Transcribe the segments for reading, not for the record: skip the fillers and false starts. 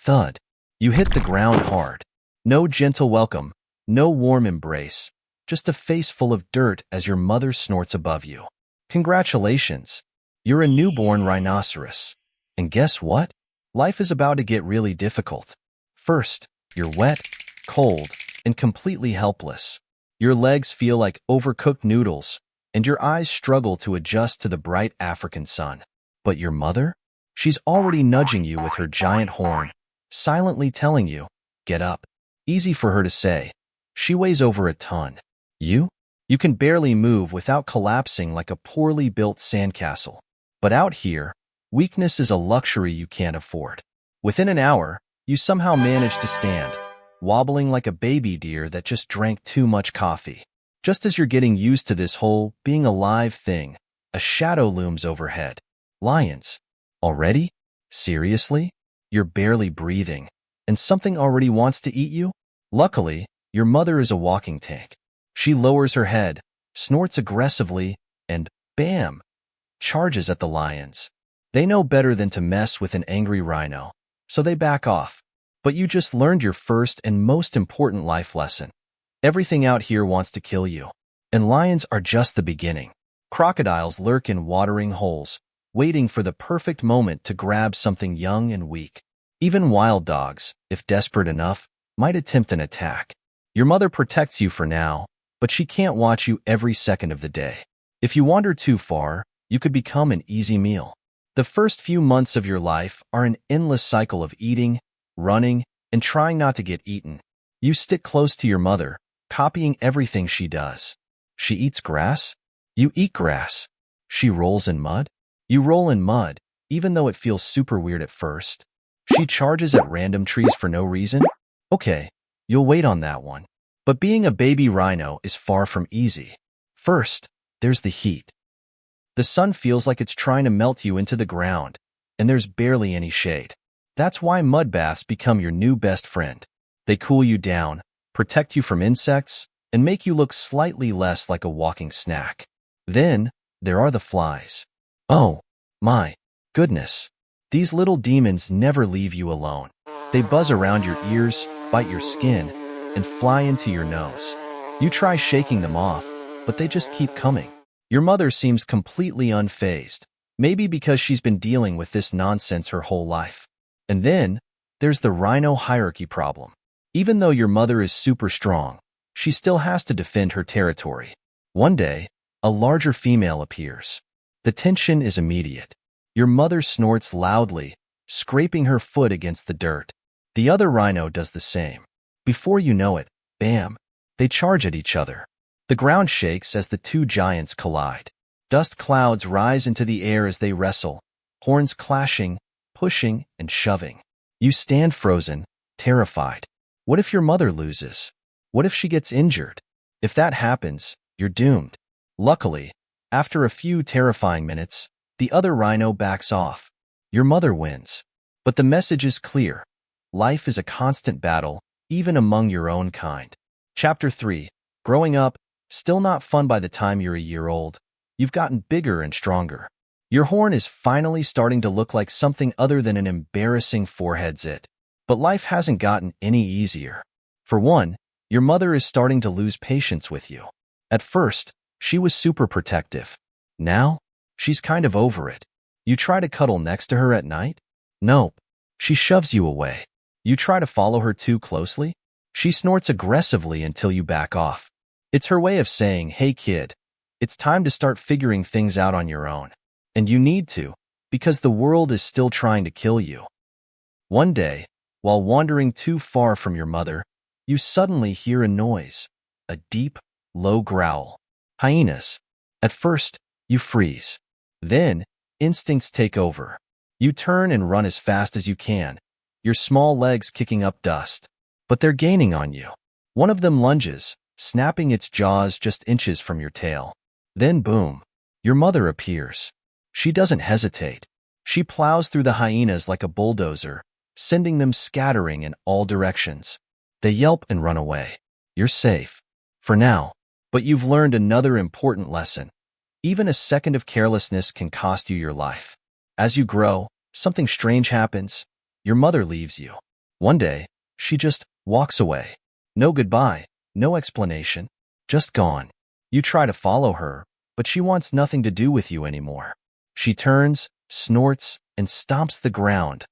Thud. You hit the ground hard. No gentle welcome, no warm embrace, just a face full of dirt as your mother snorts above you. Congratulations, you're a newborn rhinoceros. And guess what? Life is about to get really difficult. First, you're wet, cold, and completely helpless. Your legs feel like overcooked noodles, and your eyes struggle to adjust to the bright African sun. But your mother? She's already nudging you with her giant horn, silently telling you, get up. Easy for her to say. She weighs over a ton. You? You can barely move without collapsing like a poorly built sandcastle. But out here, weakness is a luxury you can't afford. Within an hour, you somehow manage to stand, wobbling like a baby deer that just drank too much coffee. Just as you're getting used to this whole being alive thing, a shadow looms overhead. Lions. Already? Seriously? You're barely breathing, and something already wants to eat you? Luckily, your mother is a walking tank. She lowers her head, snorts aggressively, and bam! Charges at the lions. They know better than to mess with an angry rhino, so they back off. But you just learned your first and most important life lesson. Everything out here wants to kill you, and lions are just the beginning. Crocodiles lurk in watering holes, waiting for the perfect moment to grab something young and weak. Even wild dogs, if desperate enough, might attempt an attack. Your mother protects you for now, but she can't watch you every second of the day. If you wander too far, you could become an easy meal. The first few months of your life are an endless cycle of eating, running, and trying not to get eaten. You stick close to your mother, copying everything she does. She eats grass? You eat grass. She rolls in mud? You roll in mud, even though it feels super weird at first. She charges at random trees for no reason? Okay, you'll wait on that one. But being a baby rhino is far from easy. First, there's the heat. The sun feels like it's trying to melt you into the ground, and there's barely any shade. That's why mud baths become your new best friend. They cool you down, protect you from insects, and make you look slightly less like a walking snack. Then, there are the flies. Oh, my goodness. These little demons never leave you alone. They buzz around your ears, bite your skin, and fly into your nose. You try shaking them off, but they just keep coming. Your mother seems completely unfazed, maybe because she's been dealing with this nonsense her whole life. And then, there's the rhino hierarchy problem. Even though your mother is super strong, she still has to defend her territory. One day, a larger female appears. The tension is immediate. Your mother snorts loudly, scraping her foot against the dirt. The other rhino does the same. Before you know it, bam, they charge at each other. The ground shakes as the two giants collide. Dust clouds rise into the air as they wrestle, horns clashing, pushing, and shoving. You stand frozen, terrified. What if your mother loses? What if she gets injured? If that happens, you're doomed. Luckily, after a few terrifying minutes, the other rhino backs off. Your mother wins. But the message is clear. Life is a constant battle, even among your own kind. Chapter 3. Growing up, still not fun by the time you're a year old. You've gotten bigger and stronger. Your horn is finally starting to look like something other than an embarrassing forehead zit. But life hasn't gotten any easier. For one, your mother is starting to lose patience with you. At first, she was super protective. Now, she's kind of over it. You try to cuddle next to her at night? Nope. She shoves you away. You try to follow her too closely? She snorts aggressively until you back off. It's her way of saying, hey kid, it's time to start figuring things out on your own. And you need to, because the world is still trying to kill you. One day, while wandering too far from your mother, you suddenly hear a noise, a deep, low growl. Hyenas. At first, you freeze. Then, instincts take over. You turn and run as fast as you can, your small legs kicking up dust. But they're gaining on you. One of them lunges, snapping its jaws just inches from your tail. Then boom, your mother appears. She doesn't hesitate. She plows through the hyenas like a bulldozer, sending them scattering in all directions. They yelp and run away. You're safe. For now. But you've learned another important lesson. Even a second of carelessness can cost you your life. As you grow, something strange happens. Your mother leaves you. One day, she just walks away. No goodbye, no explanation, just gone. You try to follow her, but she wants nothing to do with you anymore. She turns, snorts, and stomps the ground,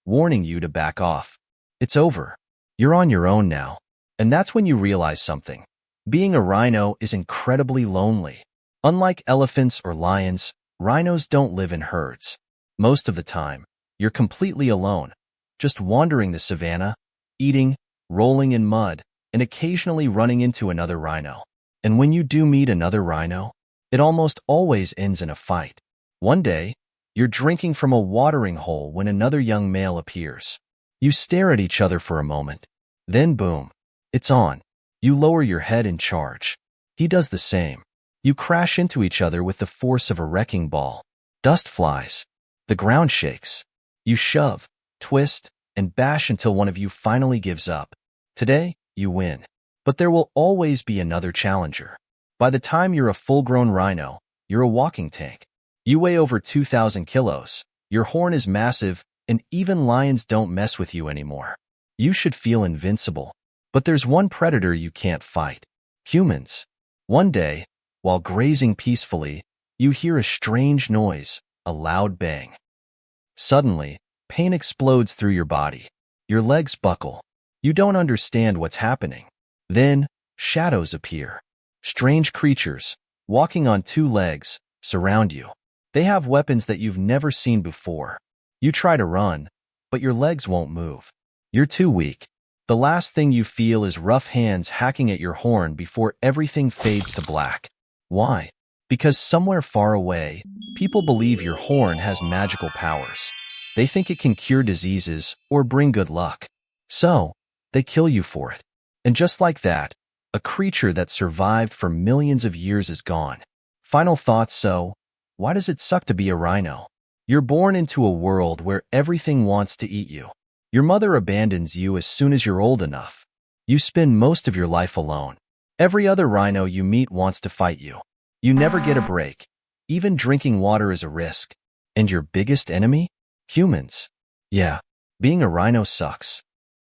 warning you to back off. It's over. You're on your own now. And that's when you realize something. Being a rhino is incredibly lonely. Unlike elephants or lions, rhinos don't live in herds. Most of the time, you're completely alone, just wandering the savanna, eating, rolling in mud, and occasionally running into another rhino. And when you do meet another rhino, it almost always ends in a fight. One day, you're drinking from a watering hole when another young male appears. You stare at each other for a moment. Then boom, it's on. You lower your head and charge. He does the same. You crash into each other with the force of a wrecking ball. Dust flies. The ground shakes. You shove, twist, and bash until one of you finally gives up. Today, you win. But there will always be another challenger. By the time you're a full-grown rhino, you're a walking tank. You weigh over 2,000 kilos. Your horn is massive, and even lions don't mess with you anymore. You should feel invincible. But there's one predator you can't fight. Humans. One day, while grazing peacefully, you hear a strange noise, a loud bang. Suddenly, pain explodes through your body. Your legs buckle. You don't understand what's happening. Then, shadows appear. Strange creatures, walking on two legs, surround you. They have weapons that you've never seen before. You try to run, but your legs won't move. You're too weak. The last thing you feel is rough hands hacking at your horn before everything fades to black. Why? Because somewhere far away, people believe your horn has magical powers. They think it can cure diseases or bring good luck. So, they kill you for it. And just like that, a creature that survived for millions of years is gone. Final thoughts. So, why does it suck to be a rhino? You're born into a world where everything wants to eat you. Your mother abandons you as soon as you're old enough. You spend most of your life alone. Every other rhino you meet wants to fight you. You never get a break. Even drinking water is a risk. And your biggest enemy? Humans. Yeah, being a rhino sucks.